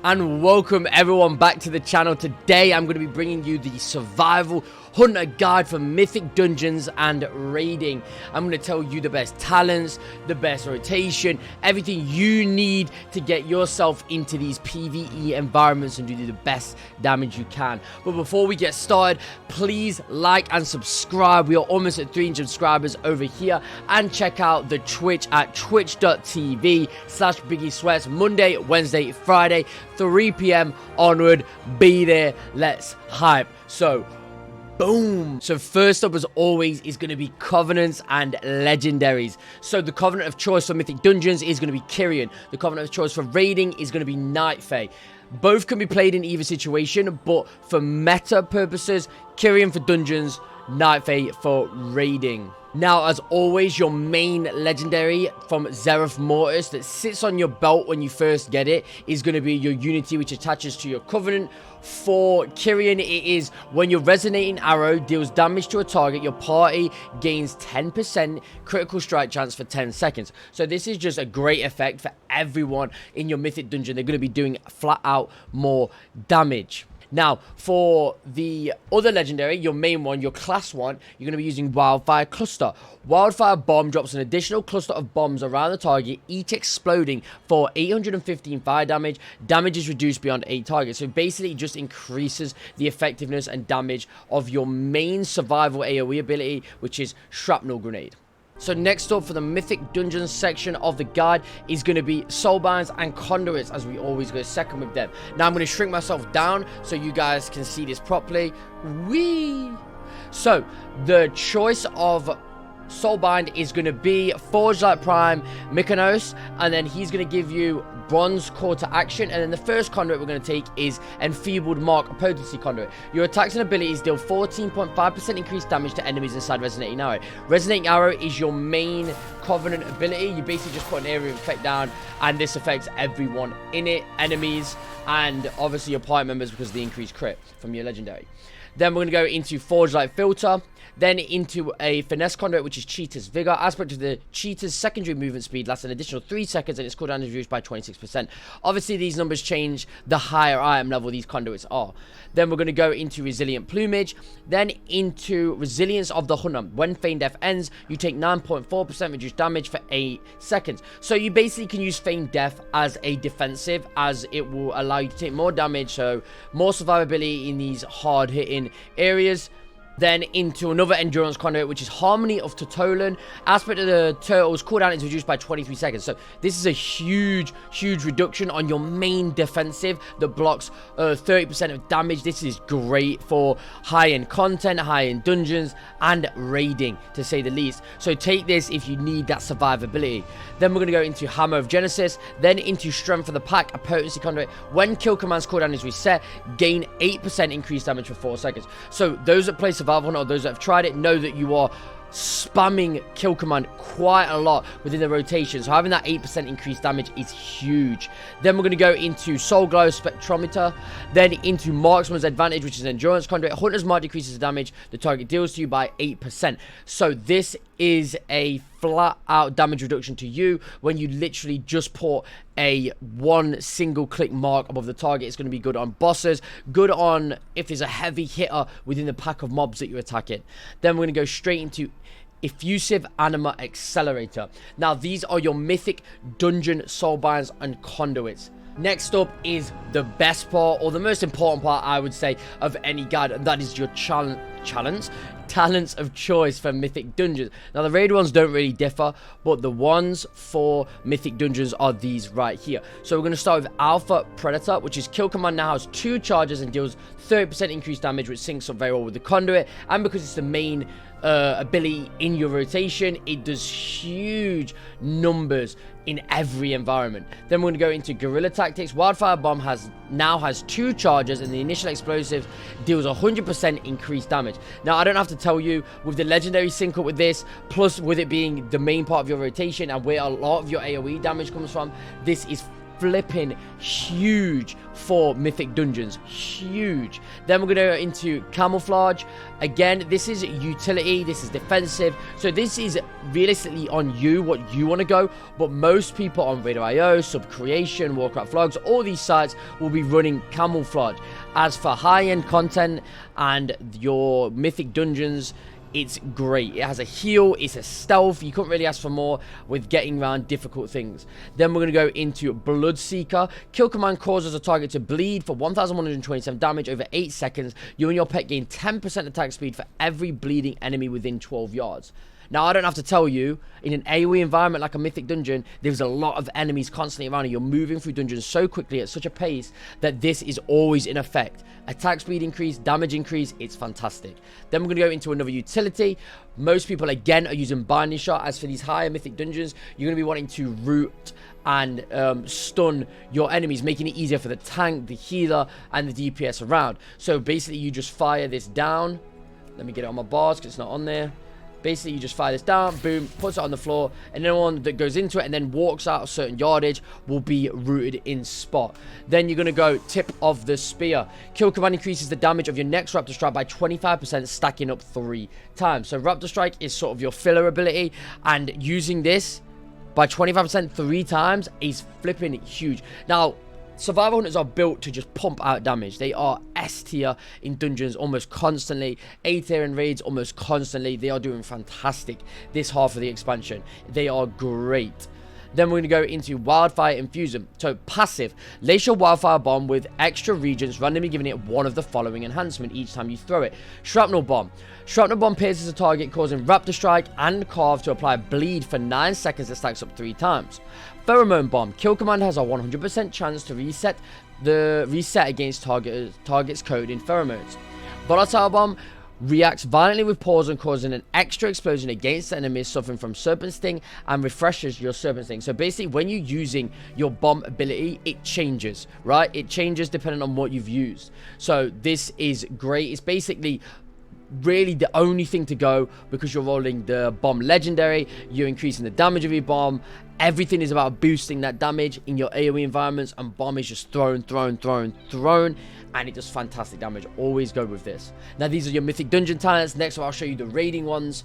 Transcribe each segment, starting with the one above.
And welcome everyone back to the channel. Today I'm going to be bringing you the survival hunter guide for Mythic Dungeons and raiding. I'm going to tell you the best talents, the best rotation, everything you need to get yourself into these PvE environments and do the best damage you can. But before we get started, please like and subscribe. We are almost at 300 subscribers over here, and check out the Twitch at twitch.tv/BiggieSweats Monday, Wednesday, Friday, 3 p.m. onward. Be there. Let's hype. So boom. So first up, as always, is going to be Covenants and Legendaries. So the Covenant of choice for Mythic Dungeons is going to be Kyrian. The Covenant of choice for raiding is going to be Night Fae. Both can be played in either situation, but for meta purposes, Kyrian for dungeons, Night Fae for raiding. Now, as always, your main legendary from Zereth Mortis that sits on your belt when you first get it is going to be your Unity, which attaches to your Covenant. For Kyrian, it is when your resonating arrow deals damage to a target, your party gains 10% critical strike chance for 10 seconds. So this is just a great effect for everyone in your Mythic Dungeon. They're going to be doing flat out more damage. Now, for the other legendary, your main one, your class one, you're going to be using Wildfire Cluster. Wildfire Bomb drops an additional cluster of bombs around the target, each exploding for 815 fire damage. Damage is reduced beyond 8 targets. So basically, it just increases the effectiveness and damage of your main survival AoE ability, which is Shrapnel Grenade. So next up for the Mythic Dungeons section of the guide is going to be Soulbinds and Conduits, as we always go second with them. Now I'm going to shrink myself down so you guys can see this properly. Whee! So the choice of Soulbind is going to be Forge Light Prime, Mykonos, and then he's going to give you Bronze Call to Action. And then the first conduit we're going to take is Enfeebled Mark, a Potency Conduit. Your attacks and abilities deal 14.5% increased damage to enemies inside Resonating Arrow. Resonating Arrow is your main Covenant ability. You basically just put an area of effect down, and this affects everyone in it, enemies, and obviously your party members because of the increased crit from your legendary. Then we're going to go into Forge Light Filter, then into a Finesse Conduit, which is Cheetah's Vigor. Aspect of the Cheetah's secondary movement speed lasts an additional 3 seconds, and its cooldown is reduced by 26%. Obviously, these numbers change the higher item level these conduits are. Then we're going to go into Resilient Plumage, then into Resilience of the Hunter. When Feign Death ends, you take 9.4% reduced damage for 8 seconds. So you basically can use Feign Death as a defensive, as it will allow you to take more damage, so more survivability in these hard-hitting areas. Then into another Endurance Conduit, which is Harmony of Totolan. Aspect of the Turtle's cooldown is reduced by 23 seconds. So this is a huge reduction on your main defensive that blocks 30% of damage. This is great for high-end content, high-end dungeons, and raiding, to say the least. So take this if you need that survivability. Then we're going to go into Hammer of Genesis, then into Strength of the Pack, a Potency Conduit. When Kill Command's cooldown is reset, gain 8% increased damage for 4 seconds. So those that play Survival Hunter, or those that have tried it, know that you are spamming Kill Command quite a lot within the rotation, so having that 8% increased damage is huge. Then we're going to go into Soul Glow Spectrometer, then into Marksman's Advantage, which is an Endurance Conduit. Hunter's Mark decreases the damage the target deals to you by 8%. So this is a flat out damage reduction to you when you literally just put a one single click mark above the target. It's going to be good on bosses, good on if there's a heavy hitter within the pack of mobs that you're attacking. Then we're going to go straight into Effusive Anima Accelerator. Now these are your Mythic Dungeon Soulbinds and Conduits. Next up is the best part, or the most important part, I would say, of any guide, and that is your talents of choice for Mythic Dungeons. Now, the raid ones don't really differ, but the ones for Mythic Dungeons are these right here. So we're going to start with Alpha Predator, which is Kill Command now has 2 charges and deals 30% increased damage, which syncs up very well with the Conduit, and because it's the main ability in your rotation, it does huge numbers in every environment. Then we're going to go into Guerrilla Tactics. Wildfire Bomb now has 2 charges, and the initial explosive deals 100% increased damage. Now, I don't have to tell you, with the legendary sync up with this, plus with it being the main part of your rotation and where a lot of your AoE damage comes from, this is flipping huge for Mythic Dungeons. Huge. Then we're going to go into Camouflage. Again, this is utility. This is defensive. So this is realistically on you, what you want to go. But most people on Raid.io, Subcreation, Warcraft Vlogs, all these sites will be running Camouflage. As for high-end content and your Mythic Dungeons, it's great. It has a heal, it's a stealth. You couldn't really ask for more with getting around difficult things. Then we're going to go into Bloodseeker. Kill command causes a target to bleed for 1127 damage over 8 seconds. You and your pet gain 10% attack speed for every bleeding enemy within 12 yards. Now, I don't have to tell you, in an AoE environment like a Mythic Dungeon, there's a lot of enemies constantly around, and you're moving through dungeons so quickly at such a pace that this is always in effect. Attack speed increase, damage increase, it's fantastic. Then we're going to go into another utility. Most people, again, are using Binding Shot. As for these higher Mythic Dungeons, you're going to be wanting to root and stun your enemies, making it easier for the tank, the healer, and the DPS around. So basically, you just fire this down. Let me get it on my bars because it's not on there. Basically, you just fire this down, boom, puts it on the floor, and anyone that goes into it and then walks out a certain yardage will be rooted in spot. Then you're going to go Tip of the Spear. Kill command increases the damage of your next Raptor Strike by 25%, stacking up 3 times. So Raptor Strike is sort of your filler ability, and using this by 25% 3 times is flipping huge. Now, Survival Hunters are built to just pump out damage. They are S tier in dungeons almost constantly. A tier in raids almost constantly. They are doing fantastic this half of the expansion. They are great. Then we're going to go into Wildfire Infusion. So passive, lace your Wildfire Bomb with extra regents, randomly giving it one of the following enhancement each time you throw it. Shrapnel Bomb. Shrapnel Bomb pierces a target, causing Raptor Strike and Carve to apply bleed for 9 seconds that stacks up 3 times. Pheromone Bomb. Kill command has a 100% chance to reset against target's code in pheromones. Volatile Bomb reacts violently with pause and causing an extra explosion against enemies suffering from Serpent Sting and refreshes your Serpent Sting. So basically, when you're using your bomb ability, it changes, right? It changes depending on what you've used. So this is great. It's basically really the only thing to go because you're rolling the bomb legendary, you're increasing the damage of your bomb. Everything is about boosting that damage in your AoE environments, and bomb is just thrown, and it does fantastic damage. Always go with this. Now, these are your Mythic Dungeon talents. Next, I'll show you the raiding ones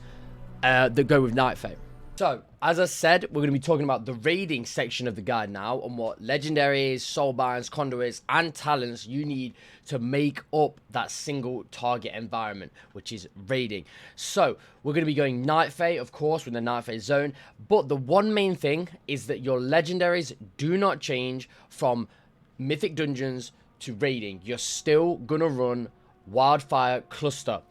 that go with Night Fae. So, as I said, we're going to be talking about the raiding section of the guide now, and what legendaries, soulbinds, conduits, and talents you need to make up that single target environment, which is raiding. So, we're going to be going Night Fae, of course, with the Night Fae zone, but the one main thing is that your legendaries do not change from Mythic Dungeons to raiding. You're still going to run Wildfire Cluster.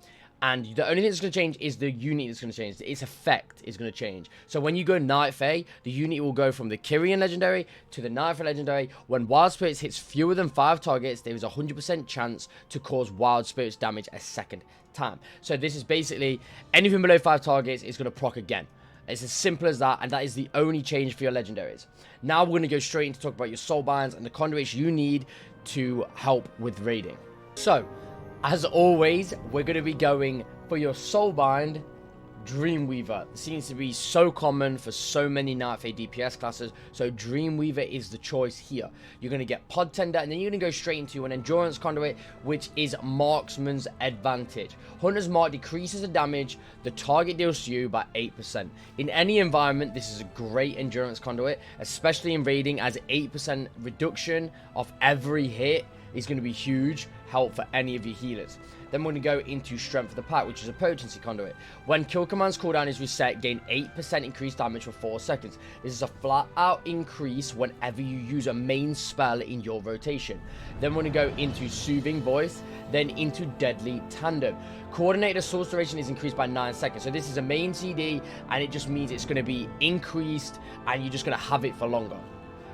And the only thing that's going to change is the unit that's going to change. Its effect is going to change. So when you go Night Fae, the unit will go from the Kyrian Legendary to the Night Fae Legendary. When Wild Spirits hits fewer than 5 targets, there is a 100% chance to cause Wild Spirits damage a second time. So this is basically anything below 5 targets is going to proc again. It's as simple as that, and that is the only change for your legendaries. Now we're going to go straight into talk about your soulbinds and the conduits you need to help with raiding. So, as always, we're going to be going for your soulbind, Dreamweaver. It seems to be so common for so many Night Fae DPS classes, so Dreamweaver is the choice here. You're going to get Pod Tender, and then you're going to go straight into an Endurance Conduit, which is Marksman's Advantage. Hunter's Mark decreases the damage the target deals to you by 8%. In any environment, this is a great Endurance Conduit, especially in raiding, as 8% reduction of every hit is going to be huge help for any of your healers. Then we're going to go into Strength of the Pack, which is a Potency Conduit. When Kill Command's cooldown is reset, gain 8% increased damage for 4 seconds. This is a flat out increase whenever you use a main spell in your rotation. Then we're going to go into Soothing Voice, then into Deadly Tandem. Coordinated Assault duration is increased by 9 seconds. So this is a main CD, and it just means it's going to be increased, and you're just going to have it for longer.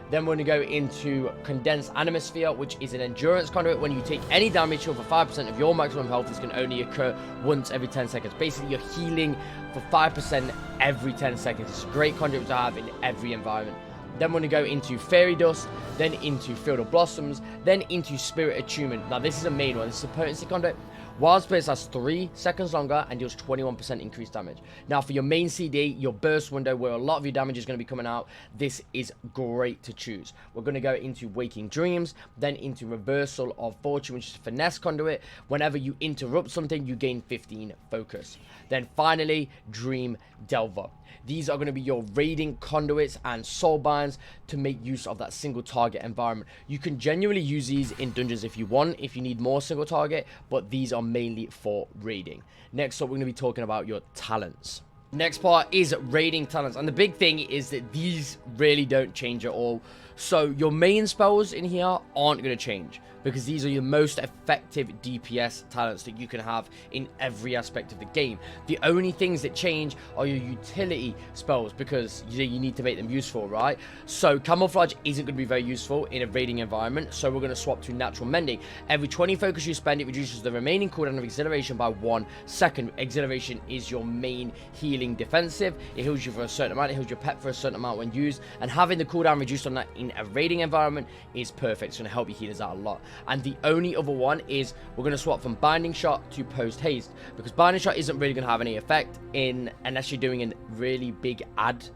Then we're going to go into Condensed Atmosphere, which is an Endurance Conduit. When you take any damage over 5% of your maximum health, this can only occur once every 10 seconds. Basically, you're healing for 5% every 10 seconds. It's a great conduit to have in every environment. Then we're going to go into Fairy Dust, then into Field of Blossoms, then into Spirit Attunement. Now, this is a main one. This is a Potency Conduit. Wild Space lasts 3 seconds longer and deals 21% increased damage. Now for your main CD, your burst window where a lot of your damage is going to be coming out, this is great to choose. We're going to go into Waking Dreams, then into Reversal of Fortune, which is Finesse Conduit. Whenever you interrupt something, you gain 15 focus. Then finally, Dream Delver. These are going to be your raiding conduits and soulbinds to make use of that single target environment. You can genuinely use these in dungeons if you want, if you need more single target, but these are mainly for raiding. Next up, we're going to be talking about your talents. Next part is raiding talents, and the big thing is that these really don't change at all. So your main spells in here aren't going to change, because these are your most effective DPS talents that you can have in every aspect of the game. The only things that change are your utility spells, because you need to make them useful, right? So Camouflage isn't going to be very useful in a raiding environment, so we're going to swap to Natural Mending. Every 20 focus you spend, it reduces the remaining cooldown of Exhilaration by 1 second. Exhilaration is your main healing defensive. It heals you for a certain amount, it heals your pet for a certain amount when used, and having the cooldown reduced on that in a raiding environment is perfect. It's going to help your healers out a lot. And the only other one is we're going to swap from Binding Shot to Post Haste, because Binding Shot isn't really going to have any effect unless you're doing a really big ad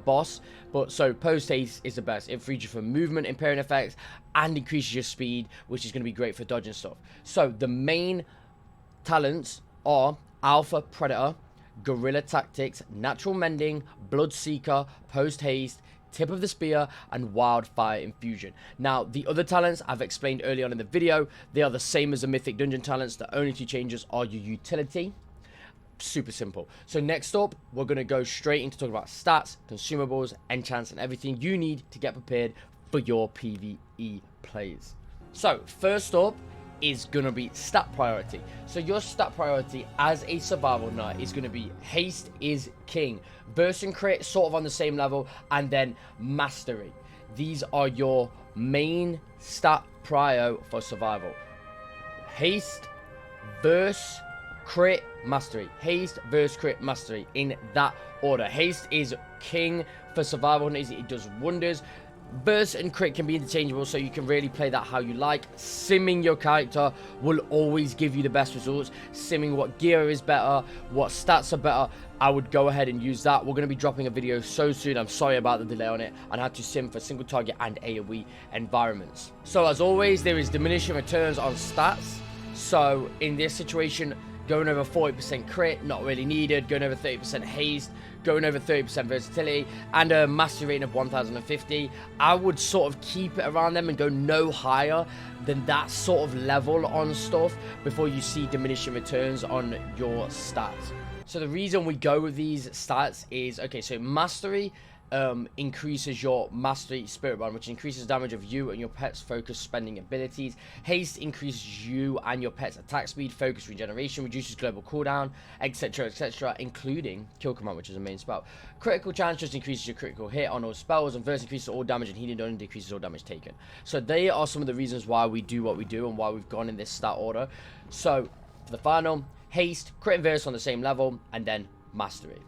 boss. But so Post Haste is the best. It frees you from movement impairing effects and increases your speed, which is going to be great for dodging stuff. So the main talents are Alpha Predator, Guerrilla Tactics, Natural Mending, Bloodseeker, Post Haste, Tip of the Spear, and Wildfire Infusion. Now, the other talents I've explained early on in the video, they are the same as the Mythic Dungeon talents. The only two changes are your utility. Super simple. So next up, we're going to go straight into talking about stats, consumables, enchants, and everything you need to get prepared for your PvE plays. So, first up is going to be stat priority. So your stat priority as a survival knight is going to be Haste is king, Burst and Crit sort of on the same level, and then Mastery. These are your main stat prio for survival. Haste, Burst, Crit, Mastery. Haste, Burst, Crit, Mastery, in that order. Haste is king for survival knights. It does wonders. Burst and Crit can be interchangeable, so you can really play that how you like. Simming your character will always give you the best results. Simming what gear is better, what stats are better, I would go ahead and use that. We're going to be dropping a video so soon. I'm sorry about the delay on it. And I had to sim for single target and AoE environments. So as always, there is diminishing returns on stats. So in this situation, going over 40% crit, not really needed. Going over 30% haste, going over 30% versatility, and a mastery rating of 1050. I would sort of keep it around them and go no higher than that sort of level on stuff before you see diminishing returns on your stats. So the reason we go with these stats is, okay, so mastery increases your mastery spirit bond, which increases damage of you and your pet's focus spending abilities. Haste increases you and your pet's attack speed, focus, regeneration, reduces global cooldown, etc, including kill command, which is a main spell. Critical chance just increases your critical hit on all spells, and verse increases all damage, and healing done decreases all damage taken. So they are some of the reasons why we do what we do and why we've gone in this stat order. So for the final, haste, crit and verse on the same level, and then mastery.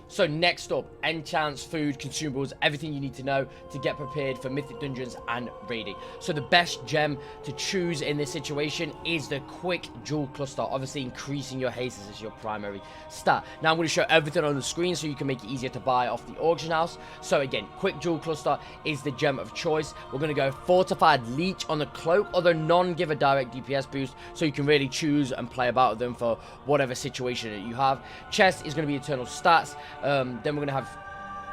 So next up, enchants, food, consumables, everything you need to know to get prepared for Mythic Dungeons and raiding. So the best gem to choose in this situation is the quick jewel cluster, obviously increasing your haste as your primary stat. Now I'm going to show everything on the screen so you can make it easier to buy off the auction house. So again, quick jewel cluster is the gem of choice. We're going to go fortified leech on the cloak, although none give a direct DPS boost, so you can really choose and play about with them for whatever situation that you have. Chest is going to be eternal stats. Then we're going to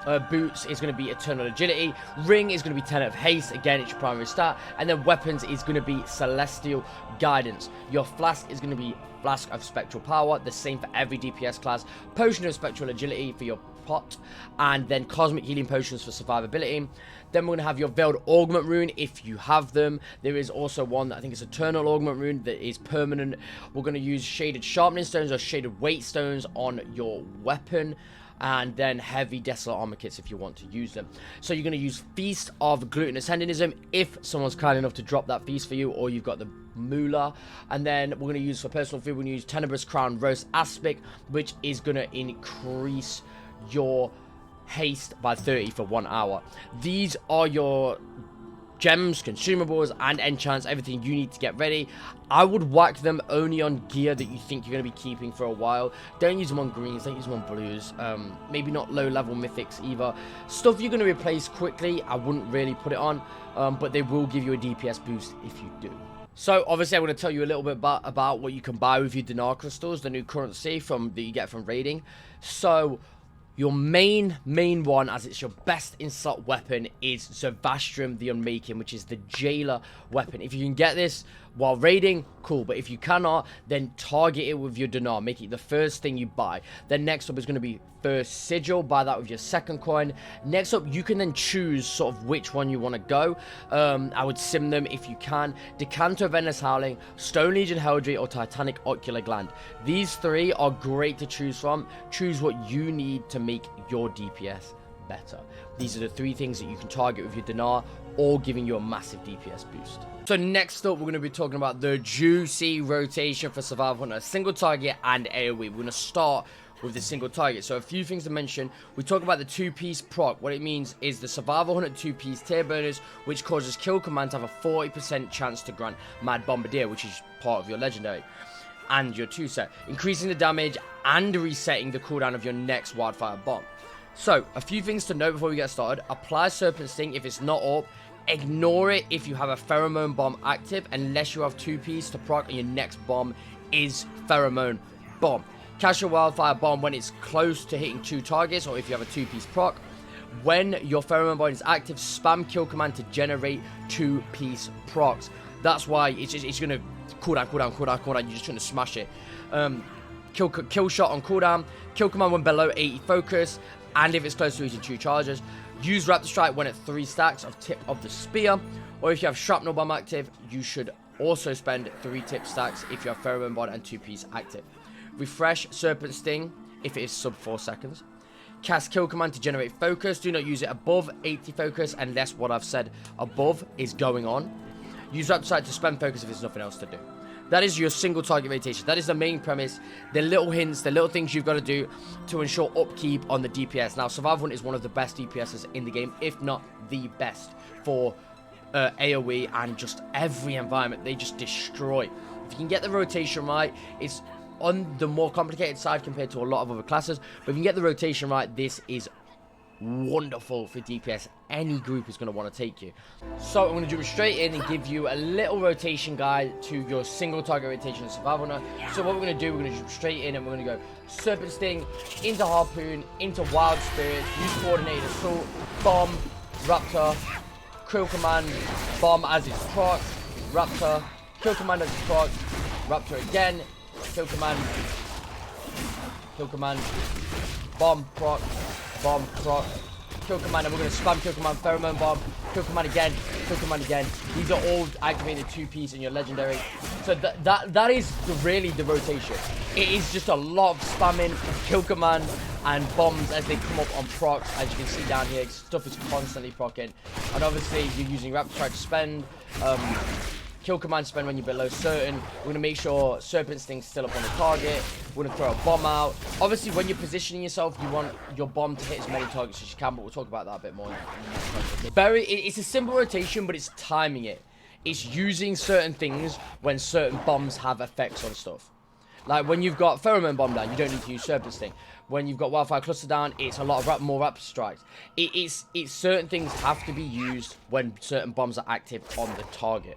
have boots is going to be eternal agility. Ring is going to be 10 of haste. Again, it's your primary stat. And then weapons is going to be celestial guidance. Your flask is going to be flask of spectral power. The same for every DPS class. Potion of spectral agility for your pot. And then cosmic healing potions for survivability. Then we're going to have your veiled augment rune if you have them. There is also one that I think is eternal augment rune that is permanent. We're going to use shaded sharpening stones or shaded weight stones on your weapon. And then heavy desolate armor kits if you want to use them. So you're going to use Feast of Glutinous Hedonism if someone's kind enough to drop that feast for you, or you've got the moolah. And then we're going to use for personal food, we're going to use Tenebrous Crown Roast Aspic, which is going to increase your haste by 30 for 1 hour. These are your gems, consumables, and enchants, everything you need to get ready. I would whack them only on gear that you think you're going to be keeping for a while. Don't use them on greens, don't use them on blues, maybe not low level mythics either. Stuff you're going to replace quickly, I wouldn't really put it on, but they will give you a DPS boost if you do. So obviously I'm going to tell you a little bit about what you can buy with your dinar crystals, the new currency that you get from raiding. So your main one, as it's your best insult weapon, is Zervastrum the Unmaking, which is the jailer weapon. If you can get this while raiding, cool. But if you cannot, then target it with your dinar. Make it the first thing you buy. Then next up is going to be first sigil. Buy that with your second coin. Next up, you can then choose sort of which one you want to go. I would sim them if you can. Decanter of Endless Howling, Stone Legion Heraldry, or Titanic Ocular Gland. These three are great to choose from. Choose what you need to make your DPS better. These are the three things that you can target with your dinar, all giving you a massive DPS boost. So next up, we're going to be talking about the juicy rotation for Survival Hunter, single target and AoE. We're going to start with the single target. So a few things to mention. We talk about the two-piece proc. What it means is the Survival Hunter two-piece tier bonus, which causes kill command to have a 40% chance to grant Mad Bombardier, which is part of your legendary, and your 2-set, increasing the damage and resetting the cooldown of your next Wildfire bomb. So a few things to note before we get started. Apply Serpent Sting if it's not up. Ignore it if you have a Pheromone Bomb active, unless you have 2-piece to proc and your next bomb is Pheromone Bomb. Cast your Wildfire Bomb when it's close to hitting 2 targets, or if you have a 2-piece proc. When your Pheromone Bomb is active, spam kill command to generate 2-piece procs. That's why it's going to cooldown. You're just going to smash it. Kill shot on cooldown. Kill command when below 80 focus, and if it's close to reaching 2 charges. Use Raptor Strike when at 3 stacks of tip of the spear, or if you have Shrapnel Bomb active, you should also spend 3 tip stacks if you have Pheromone Bomb and 2-piece active. Refresh Serpent Sting if it is sub 4 seconds. Cast kill command to generate focus. Do not use it above 80 focus unless what I've said above is going on. Use Raptor Strike to spend focus if there's nothing else to do. That is your single target rotation. That is the main premise. The little hints, the little things you've got to do to ensure upkeep on the DPS. Now, Survival Hunt is one of the best DPSs in the game, if not the best, for AoE and just every environment. They just destroy. If you can get the rotation right, it's on the more complicated side compared to a lot of other classes. But if you can get the rotation right, this is wonderful for DPS. Any group is going to want to take you. So I'm going to jump straight in and give you a little rotation guide to your single target rotation in Survival Hunter. So what we're going to do, we're going to jump straight in and we're going to go Serpent Sting into Harpoon, into Wild Spirit, use Coordinated Assault, Bomb, Raptor, Kill Command, Bomb as it's proc, Raptor, Kill Command as it's proc, Raptor again, Kill Command, Bomb proc, Bomb proc, Kill Command, and we're going to spam Kill Command, Pheromone Bomb, Kill Command again, Kill Command again. These are all activated 2-piece in your legendary. So that is really the rotation. It is just a lot of spamming Kill Command and bombs as they come up on procs. As you can see down here, stuff is constantly procking. And obviously you're using Raptor Strike to spend, Kill Command spend when you're below certain. We're going to make sure Serpent Sting's still up on the target. We're going to throw a bomb out. Obviously, when you're positioning yourself, you want your bomb to hit as many targets as you can, but we'll talk about that a bit more. It's a simple rotation, but it's timing it. It's using certain things when certain bombs have effects on stuff. Like when you've got Pheromone Bomb down, you don't need to use Serpent Sting. When you've got Wildfire Cluster down, it's a lot of more Raptor Strikes. It's certain things have to be used when certain bombs are active on the target.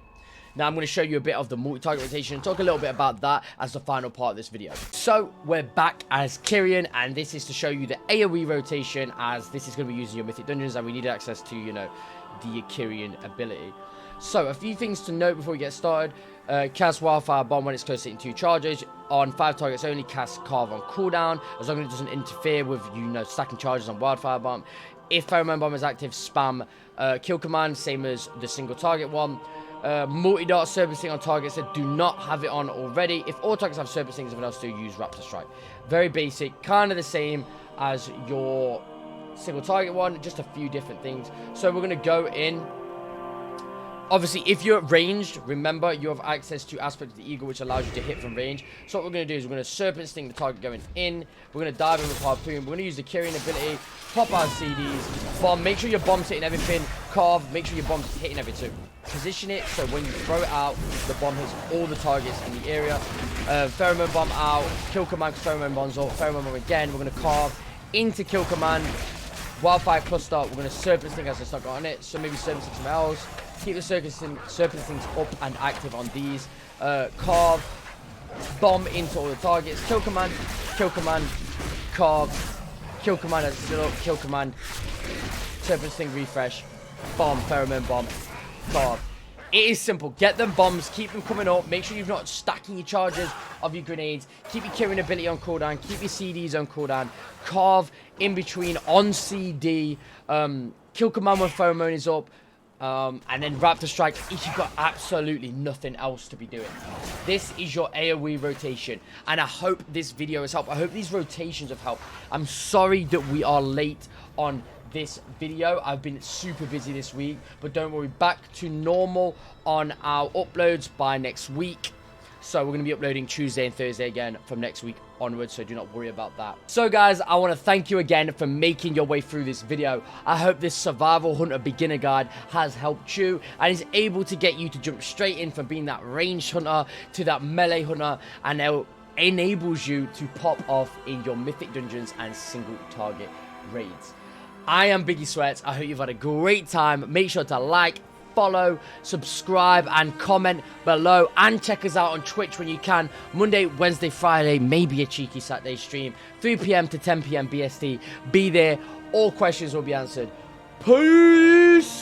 Now I'm going to show you a bit of the multi-target rotation and talk a little bit about that as the final part of this video. So we're back as Kyrian, and this is to show you the AoE rotation, as this is going to be using your Mythic Dungeons and we need access to, you know, the Kyrian ability. So a few things to note before we get started. Cast Wildfire Bomb when it's close to hitting 2 charges. On 5 targets only, cast Carve on cooldown, as long as it doesn't interfere with, you know, stacking charges on Wildfire Bomb. If Pheromone Bomb is active, spam Kill Command, same as the single target one. Multi-dart Serpent Sting on targets that do not have it on already. If all targets have Serpent Sting, someone else do, use Raptor Strike. Very basic, kind of the same as your single target one, just a few different things. So we're going to go in Obviously, if you're ranged, remember, you have access to Aspect of the Eagle, which allows you to hit from range. So what we're going to do is we're going to Serpent Sting the target going in. We're going to dive in with Harpoon. We're going to use the Kyrian ability, pop our CDs, bomb. Make sure your bomb's hitting everything. Carve, make sure your bomb's hitting everything. Position it so when you throw it out, the bomb hits all the targets in the area. Pheromone bomb out. Kill command, pheromone bombs out. Pheromone bomb again. We're going to carve into kill command. Wildfire Cluster. We're going to Serpent Sting as it's not got on it. So maybe Serpent Sting somewhere else. Keep the Serpent Stings up and active on these. Carve. Bomb into all the targets. Kill command. Kill command. Carve. Kill command as it's still up. Kill command. Serpent Sting refresh. Bomb. Pheromone bomb. Carve. It is simple. Get them bombs. Keep them coming up. Make sure you're not stacking your charges of your grenades. Keep your Kyrian ability on cooldown. Keep your CDs on cooldown. Carve in between on CD. Kill command when pheromone is up. And then Raptor Strike if you've got absolutely nothing else to be doing. This is your AoE rotation. And I hope this video has helped. I hope these rotations have helped. I'm sorry that we are late on this video. I've been super busy this week. But don't worry, back to normal on our uploads by next week. So we're going to be uploading Tuesday and Thursday again from next week onwards, so do not worry about that. So guys, I want to thank you again for making your way through this video. I hope this Survival Hunter beginner guide has helped you and is able to get you to jump straight in from being that ranged hunter to that melee hunter, and now enables you to pop off in your Mythic Dungeons and single target raids. I am Biggie Sweats. I hope you've had a great time. Make sure to like, follow, subscribe, and comment below, and check us out on Twitch when you can. Monday, Wednesday, Friday, maybe a cheeky Saturday stream, 3 PM to 10 PM BST. Be there. All questions will be answered. Peace.